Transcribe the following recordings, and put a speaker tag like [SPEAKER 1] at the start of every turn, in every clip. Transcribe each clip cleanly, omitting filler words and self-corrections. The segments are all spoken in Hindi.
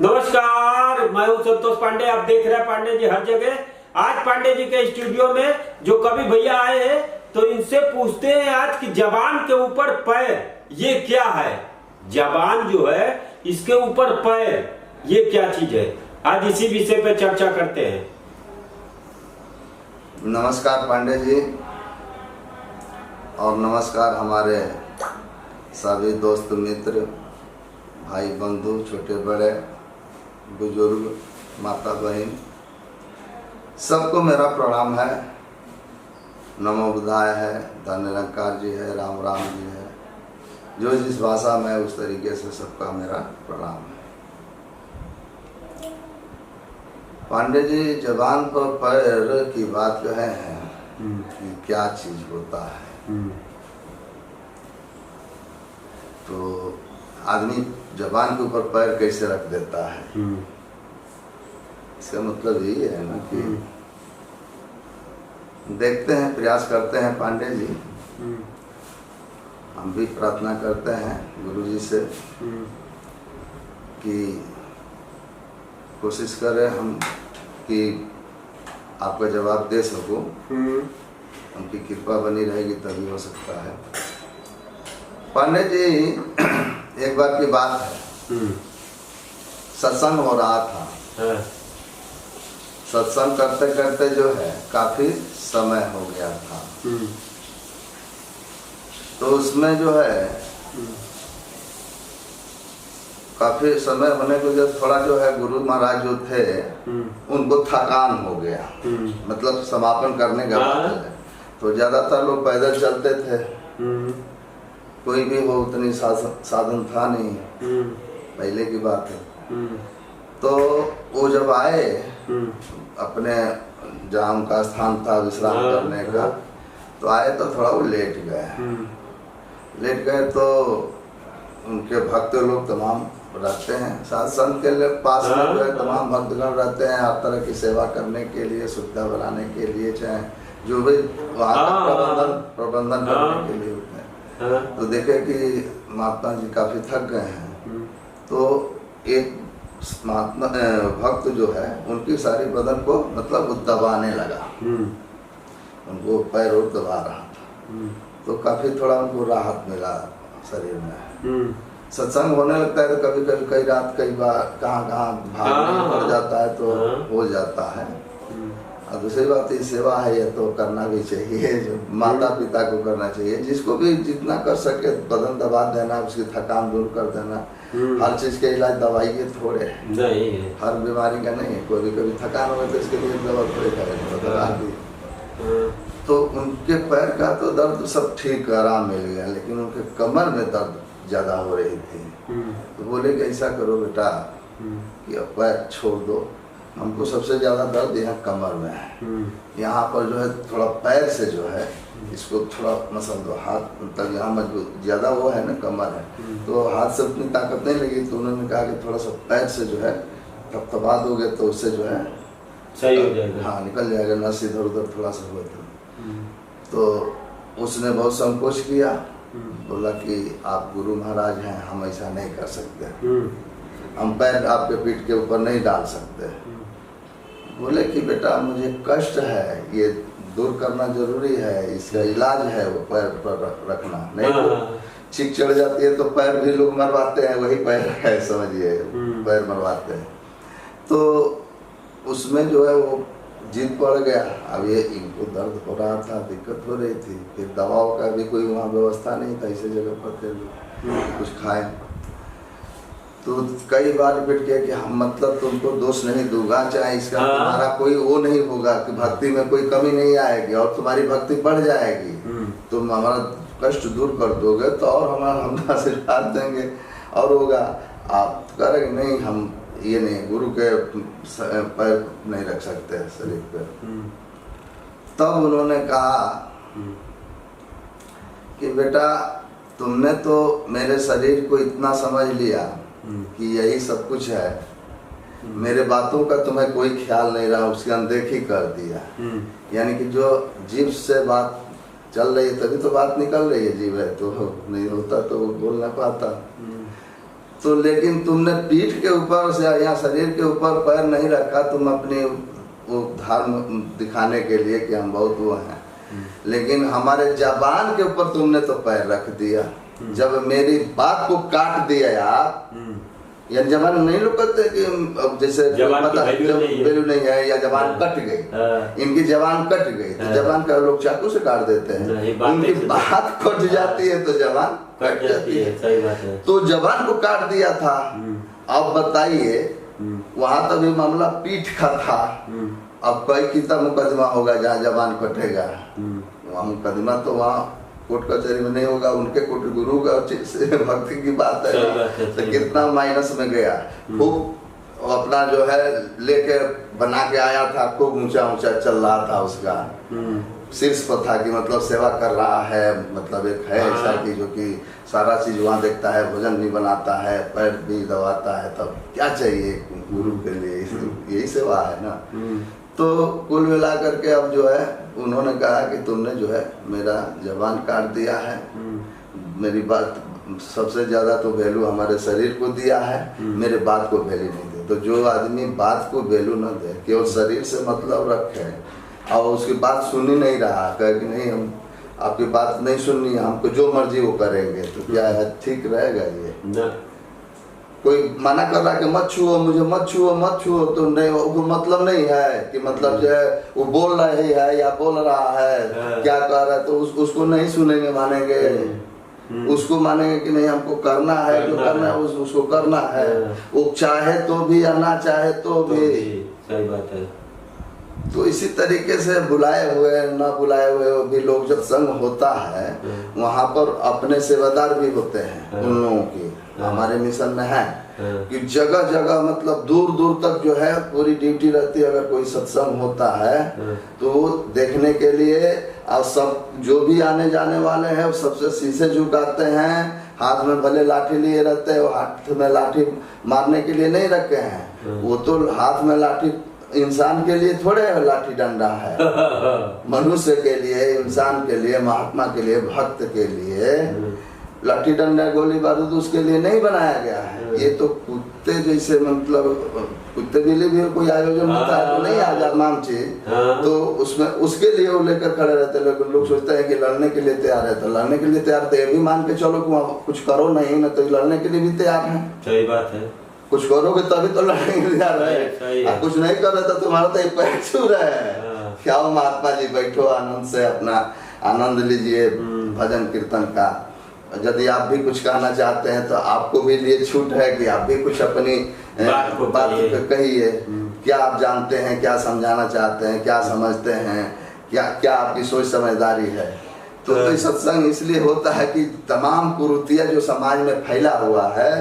[SPEAKER 1] नमस्कार, मैं हूं संतोष पांडे। आप देख रहे हैं पांडे जी हर जगह। आज पांडे जी के स्टूडियो में जो कवि भैया आए हैं तो इनसे पूछते हैं आज कि जबान के ऊपर पैर ये क्या है। जबान जो है इसके ऊपर पैर ये क्या चीज है, आज इसी विषय पे चर्चा करते हैं।
[SPEAKER 2] नमस्कार पांडे जी और नमस्कार हमारे सभी दोस्त मित्र भाई बंधु छोटे बड़े बुजुर्ग माता बहन सबको मेरा प्रणाम है। नमो बुद्धाय है, धन निरंकार जी है, राम राम जी है, जो जिस भाषा में उस तरीके से सबका मेरा प्रणाम है। पांडे जी जबान पर पैर की बात कहे हैं कि क्या चीज होता है। तो आदमी जबान के ऊपर पैर कैसे रख देता है, इसका मतलब यही है ना कि देखते हैं, प्रयास करते हैं पांडे जी। हम भी प्रार्थना करते हैं गुरु जी से कि कोशिश करें हम कि आपका जवाब दे सकूं। उनकी कृपा बनी रहेगी तभी हो सकता है। पांडे जी एक बार की बात है, सत्संग हो रहा था। सत्संग करते करते जो है काफी समय हो गया था। तो उसमें जो है काफी समय होने को जब थोड़ा जो है गुरु महाराज जो थे उनको थकान हो गया, मतलब समापन करने का बाद तो ज्यादातर लोग पैदल चलते थे, कोई भी वो उतनी साधन था नहीं, पहले की बात है। तो वो जब आए अपने जहाँ उनका स्थान था विश्राम करने का, तो आए तो थोड़ा वो लेट गए। तो उनके भक्त लोग तमाम रहते हैं सत्संग के पास में, जो है तमाम भक्तगण रहते हैं हर तरह की सेवा करने के लिए, सुविधा बनाने के लिए, चाहे जो भी वहाँ प्रबंधन करने के लिए होते हैं। तो देखे कि महात्मा जी काफी थक गए हैं। तो एक महात्मा भक्त जो है उनकी सारी बदन को मतलब वो दबाने लगा, उनको पैर और दबा रहा था। तो काफी थोड़ा उनको राहत मिला शरीर में। सत्संग होने लगता है तो कभी कभी कई रात कई बार कहाँ भागने पड़ जाता है तो हो जाता है। और दूसरी बात ये सेवा है, ये तो करना भी चाहिए, जो माता पिता को करना चाहिए, जिसको भी जितना कर सके बदन दबा देना, उसकी थकान दूर कर देना। हर चीज के इलाज दवाई के थोड़े नहीं है, हर बीमारी का नहीं है। कोई भी कभी थकान हो तो इसके लिए दवा थोड़े करेंगे। तो उनके पैर का तो दर्द सब ठीक आराम मिल गया, लेकिन उनके कमर में दर्द ज्यादा हो रही थी। तो बोले कि ऐसा करो बेटा कि अब पैर छोड़ दो, हमको सबसे ज्यादा दर्द यहाँ कमर में है। यहाँ पर जो है थोड़ा पैर से जो है इसको थोड़ा मसल दो, हाथ तक यहाँ मजबूत ज्यादा वो है ना कमर है, तो हाथ से उतनी ताकत नहीं लगी। तो उन्होंने कहा कि थोड़ा सा पैर से जो है थपथपा दोगे तो उससे जो है
[SPEAKER 1] सही हो जाएगा।
[SPEAKER 2] हाँ, निकल जाएगा, नस इधर उधर थोड़ा सा हुआ था। तो उसने बहुत संकोच किया, बोला कि आप गुरु महाराज हैं, हम ऐसा नहीं कर सकते, हम पैर आपके पीठ के ऊपर नहीं डाल सकते। बोले कि बेटा मुझे कष्ट है, ये दूर करना जरूरी है, इसका इलाज है वो पैर पर रखना। नहीं तो छींक चढ़ जाती है तो पैर भी लोग मरवाते हैं, वही पैर है समझिए, पैर मरवाते हैं। तो उसमें जो है वो जिद पड़ गया। अब ये इनको दर्द हो रहा था, दिक्कत हो रही थी, फिर दवाओं का भी कोई वहाँ व्यवस्था नहीं था, इसी जगह पर थे लोग कुछ खाए। तो कई बार रिपीट किया कि हम मतलब तुमको दोष नहीं दूंगा, चाहे इसका तुम्हारा कोई वो नहीं होगा कि भक्ति में कोई कमी नहीं आएगी और तुम्हारी भक्ति बढ़ जाएगी, तुम हमारा कष्ट दूर कर दोगे तो और हम आशीर्वाद देंगे और होगा। आप करेंगे नहीं, हम ये नहीं, गुरु के पैर नहीं रख सकते शरीर पे। तब उन्होंने कहा कि बेटा तुमने तो मेरे शरीर को इतना समझ लिया कि यही सब कुछ है, मेरे बातों का तुम्हें कोई ख्याल नहीं रहा, उसकी अनदेखी कर दिया। यानी कि जो जीभ से बात चल रही है तभी तो बात निकल रही है, जीभ है तो नहीं होता तो बोल ना पाता। तो लेकिन तुमने पीठ के ऊपर से या शरीर के ऊपर पैर नहीं रखा, तुम अपनी वो धर्म दिखाने के लिए कि हम बहुत वो हैं, लेकिन हमारे जबान के ऊपर तुमने तो पैर रख दिया। जब मेरी बात को काट दिया आप, या जबान नहीं लोग कहते कि अब जैसे वैल्यू नहीं है या जबान कट गई, इनकी जबान कट गई तो जबान का लोग चाकू से काट देते हैं, उनकी बात कट जाती है तो जबान कट जाती है।
[SPEAKER 1] सही बात है।
[SPEAKER 2] तो जबान को काट दिया था। अब बताइए, वहां तो भी मामला पीठ का था, अब कोई कितना मुकदमा होगा जहाँ जबान कटेगा? वहाँ मुकदमा तो वहाँ कोर्ट कचहरी में नहीं होगा, उनके कोर्ट गुरु का भक्ति की बात है, तो कितना माइनस में गया। खूब अपना जो है लेके बना के आया था, खूब ऊंचा ऊंचा चल रहा था, उसका शीर्ष पर था कि मतलब सेवा कर रहा है, मतलब एक है ऐसा कि जो कि सारा चीज वहाँ देखता है, भोजन भी बनाता है, पैर भी दबाता है, तब क्या चाहिए गुरु के लिए? यही सेवा है ना। तो कुल मिला करके अब जो है उन्होंने कहा कि तुमने जो है मेरा जबान काट दिया है, मेरी बात सबसे ज्यादा तो वैल्यू हमारे शरीर को दिया है, मेरे बात को वैल्यू नहीं दे। तो जो आदमी बात को वैल्यू न दे, केवल शरीर से मतलब रखे और उसकी बात सुन ही नहीं रहा, कहे कि नहीं हम आपकी बात नहीं सुननी, हमको जो मर्जी वो करेंगे, तो क्या है ठीक रहेगा? ये कोई मना कर रहा है कि मत छुओ मुझे, मत छुओ मत छुओ, तो नहीं, वो मतलब नहीं है कि मतलब जो है वो बोल रहे है या बोल रहा है क्या कर रहा है, तो उसको नहीं सुनेंगे, मानेंगे उसको, मानेंगे कि नहीं हमको करना है, जो करना है उसको करना है, वो चाहे तो भी या ना चाहे तो भी।
[SPEAKER 1] सही बात है।
[SPEAKER 2] तो इसी तरीके से बुलाए हुए ना बुलाए हुए भी लोग जब संग होता है, वहाँ पर अपने सेवादार भी होते हैं उन लोगों की। हमारे मिशन में है कि जगह जगह मतलब दूर दूर तक जो है पूरी ड्यूटी रहती है। अगर कोई सत्संग होता है तो वो देखने के लिए, और सब जो भी आने जाने वाले हैं वो सबसे शीशे झुकाते हैं, हाथ में भले लाठी लिए रहते हैं, वो हाथ में लाठी मारने के लिए नहीं रखे हैं, वो तो हाथ में लाठी इंसान के लिए थोड़े लाठी डंडा है, मनुष्य के लिए, इंसान के लिए, महात्मा के लिए, भक्त के लिए लाठी डंडा गोली बारूद उसके लिए नहीं बनाया गया है। ये तो कुत्ते जैसे, मतलब कुत्ते के लिए भी कोई आयोजन होता है तो नहीं आजाद नाम चीज, तो उसमें उसके लिए वो लेकर खड़े रहते हैं। लेकिन लोग सोचते हैं कि लड़ने के लिए तैयार है, तो लड़ने के लिए तैयार थे, भी मान के चलो कि कुछ करो नहीं ना, तो लड़ने के लिए भी तैयार है।
[SPEAKER 1] सही बात है।
[SPEAKER 2] कुछ करोगे तभी तो लड़ने के लिए तैयार है, कुछ नहीं कर रहे तो तुम्हारा तो एक पैर छू रहा है। क्या महात्मा जी बैठो आनंद से अपना आनंद लीजिए भजन कीर्तन का। यदि आप भी कुछ कहना चाहते हैं तो आपको भी लिए छूट है कि आप भी कुछ अपनी बात कहिए। क्या आप जानते हैं, क्या समझाना चाहते हैं, क्या समझते हैं, क्या क्या आपकी सोच समझदारी है। तो सत्संग इसलिए होता है कि तमाम कुरीतियां जो समाज में फैला हुआ है,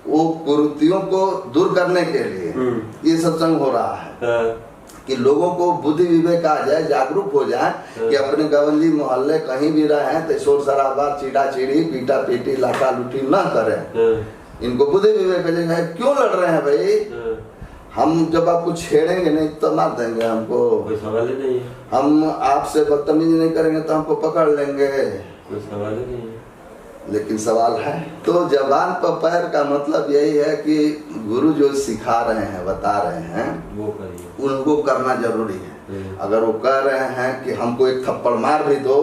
[SPEAKER 2] वो कुरीतियों को दूर करने के लिए ये सत्संग हो रहा है कि लोगों को बुद्धि विवेक आ जाए, जागरूक हो जाए कि अपने गवंली मोहल्ले कहीं भी रहे तो शोर शराबा, चीड़ा चीड़ी, पीटा पीटी, लाठा लूटी ना करें। इनको बुद्धि विवेक है, क्यों लड़ रहे हैं भाई? हम जब आपको छेड़ेंगे नहीं तो मार देंगे हमको,
[SPEAKER 1] कोई सवाल ही नहीं है।
[SPEAKER 2] हम आपसे बदतमीजी नहीं करेंगे तो हमको पकड़ लेंगे,
[SPEAKER 1] कोई सवाल ही नहीं है।
[SPEAKER 2] लेकिन सवाल है। तो जबान पर पैर का मतलब यही है कि गुरु जो सिखा रहे हैं, बता रहे हैं,
[SPEAKER 1] वो करिए,
[SPEAKER 2] उनको करना जरूरी है। अगर वो कह रहे हैं कि हमको एक थप्पड़ मार भी दो,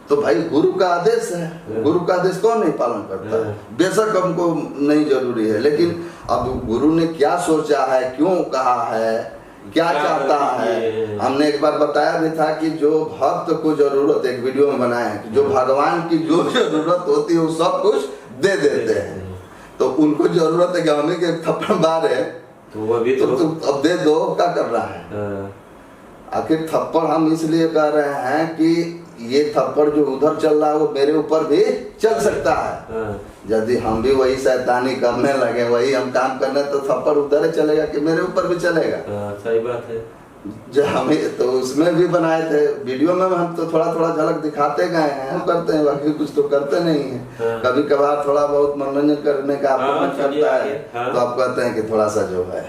[SPEAKER 2] तो भाई गुरु का आदेश है, गुरु का आदेश कौन नहीं पालन करता है? बेशक हमको नहीं जरूरी है, लेकिन अब गुरु ने क्या सोचा है, क्यों कहा है, क्या चाहता है। हमने एक बार बताया भी था कि जो भक्त को जरूरत, एक वीडियो में बनाया है कि जो भगवान की जो जरूरत होती है वो सब कुछ दे देते हैं। तो उनको जरूरत है कि हमें के थप्पड़ मारे
[SPEAKER 1] तो वो भी तो
[SPEAKER 2] अब दे दो, क्या कर रहा है? आखिर थप्पड़ हम इसलिए कह रहे हैं कि ये थप्पड़ जो उधर चल रहा है वो मेरे ऊपर भी चल सकता है। यदि हम भी वही शैतानी करने लगे, वही हम काम करने, तो थप्पड़ उधर चलेगा कि मेरे ऊपर भी चलेगा।
[SPEAKER 1] सही बात है।
[SPEAKER 2] जो हमें तो उसमें भी बनाए थे वीडियो में, हम तो थोड़ा थोड़ा झलक दिखाते गए हैं, हम करते हैं, बाकी कुछ तो करते नहीं है। कभी कभार थोड़ा बहुत मनोरंजन करने का आपको मन करता है तो आप कहते हैं कि थोड़ा सा जो है।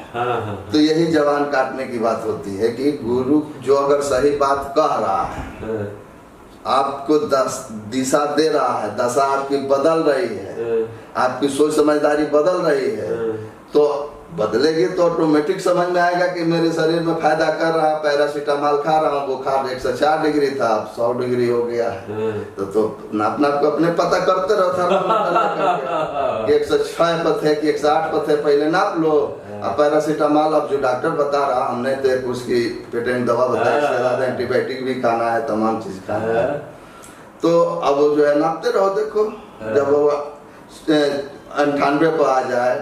[SPEAKER 2] तो यही जबान काटने की बात होती है कि गुरु जो अगर सही बात कह रहा है, आपको दिशा दे रहा है, दशा आपकी बदल रही है, आपकी सोच समझदारी बदल रही है, तो बदलेगी तो ऑटोमेटिक समझ में आएगा कि मेरे शरीर में फायदा कर रहा है। पैरासीटामॉल खा रहा हूँ, बुखार 104 डिग्री था, अब 100 डिग्री हो गया है। तो नापना को अपने पता करते रहो था कि 106 पर थे कि 108 पर थे, पहले नाप लो। अब पैरासीटामॉल अब जो डॉक्टर बता रहा, हमने तो उसकी पेटेंट दवा बताई, इससे ज्यादा एंटीबायोटिक भी खाना है, तमाम चीज खाना है। तो अब वो जो है नापते रहो, देखो जब वो 98 पर आ जाए,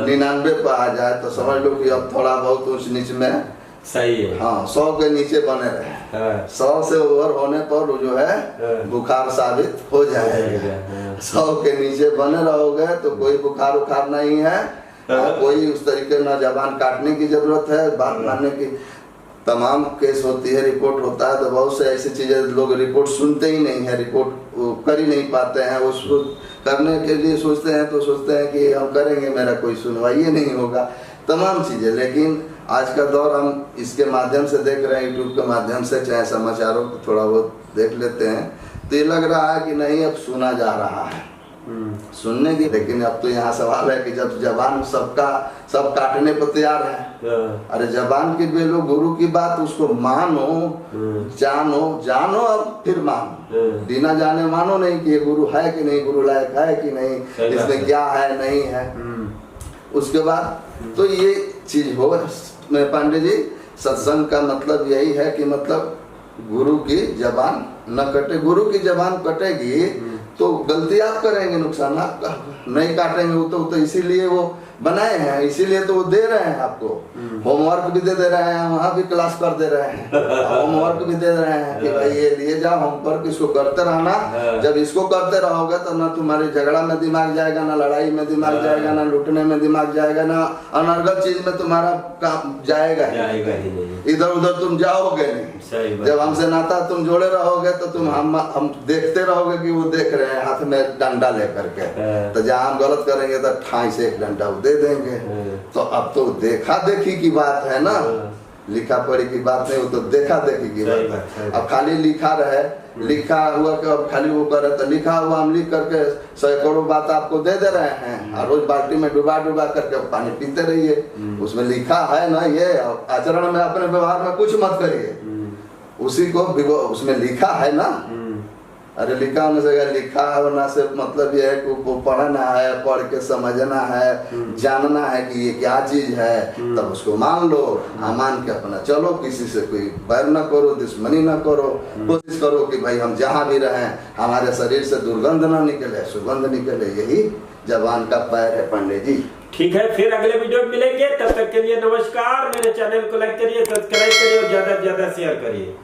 [SPEAKER 2] 99 पर आ जाए, तो समझ लो कि अब थोड़ा बहुत ऊंच नीच में
[SPEAKER 1] सही है।
[SPEAKER 2] हाँ 100 के नीचे बने रहे। 100 से ओवर होने पर वो जो है बुखार साबित हो जाएगा। 100 के नीचे बने रहोगे तो कोई बुखार उखार नहीं है, कोई उस तरीके ना जबान काटने की जरूरत है। बात मानने की तमाम केस होती है, रिपोर्ट होता है, तो बहुत से ऐसी चीजें लोग रिपोर्ट सुनते ही नहीं है, रिपोर्ट कर ही नहीं पाते हैं। उसको करने के लिए सोचते हैं तो सोचते हैं कि हम करेंगे, मेरा कोई सुनवाई नहीं होगा, तमाम चीजें। लेकिन आज का दौर हम इसके माध्यम से देख रहे हैं, यूट्यूब के माध्यम से, चाहे समाचारों को थोड़ा बहुत देख लेते हैं, तो ये लग रहा है कि नहीं अब सुना जा रहा है, सुनने की। लेकिन अब तो यहाँ सवाल है कि जब जबान सब काटने पर तैयार है, अरे जबान की बेलो गुरु की बात, उसको मानो, जानो अब फिर मानो, बिना जाने मानो नहीं कि ये गुरु है कि नहीं, गुरु लायक है कि नहीं, इसमें क्या है नहीं है। उसके बाद तो ये चीज हो। पांडे जी, सत्संग का मतलब यही है कि मतलब गुरु की जबान न कटे। गुरु की जबान कटेगी तो गलती आप करेंगे, नुकसान आपका। नहीं काटेंगे वो तो इसीलिए वो बनाए हैं, इसीलिए तो वो दे रहे हैं आपको। होमवर्क भी दे रहे हैं, वहाँ भी क्लास कर दे रहे हैं, होमवर्क भी दे रहे हैं कि भाई ये लिए जाओ होमवर्क, इसको करते रहना। जब इसको करते रहोगे तो ना तुम्हारे झगड़ा में दिमाग जाएगा, ना लड़ाई में दिमाग जाएगा, ना लूटने में दिमाग जाएगा, ना अनर्गल चीज में तुम्हारा काम जाएगा ही नहीं, इधर उधर तुम जाओगे नहीं। जब हमसे नाता तुम जोड़े रहोगे तो तुम हम देखते रहोगे कि वो देख रहे हैं हाथ में डंडा लेकर के, तो जहाँ हम गलत करेंगे तो ठाई से एक डंडा दे देंगे। तो अब तो देखा देखी की बात है ना, लिखा पढ़ी की बात नहीं, वो तो देखा देखी की बात है। अब खाली लिखा रहे, लिखा हुआ कि अब खाली वो करे, तो लिखा हुआ हम लिख करके सैकड़ों बात आपको दे दे रहे हैं, और रोज बाल्टी में डुबा डुबा करके पानी पीते रहिए। उसमें लिखा है ना, ये आचरण में अपने व्यवहार में कुछ मत करिए, उसी को उसमें लिखा है ना। अरे लिखा होने से लिखा होना से मतलब ये है कि वो पढ़ना है, पढ़ के समझना है, जानना है कि ये क्या चीज है, तब उसको मान लो। मान के अपना चलो, किसी से कोई बैर न करो, दुश्मनी न करो। कोशिश करो कि भाई हम जहाँ भी रहें हमारे शरीर से दुर्गंध न निकले, सुगंध निकले। यही जबान का पैर है पांडे जी।
[SPEAKER 1] ठीक है, फिर अगले वीडियो में मिलेंगे, तब तक के लिए नमस्कार। मेरे चैनल को लाइक करिए, सब्सक्राइब करिए और ज्यादा से ज्यादा शेयर करिए।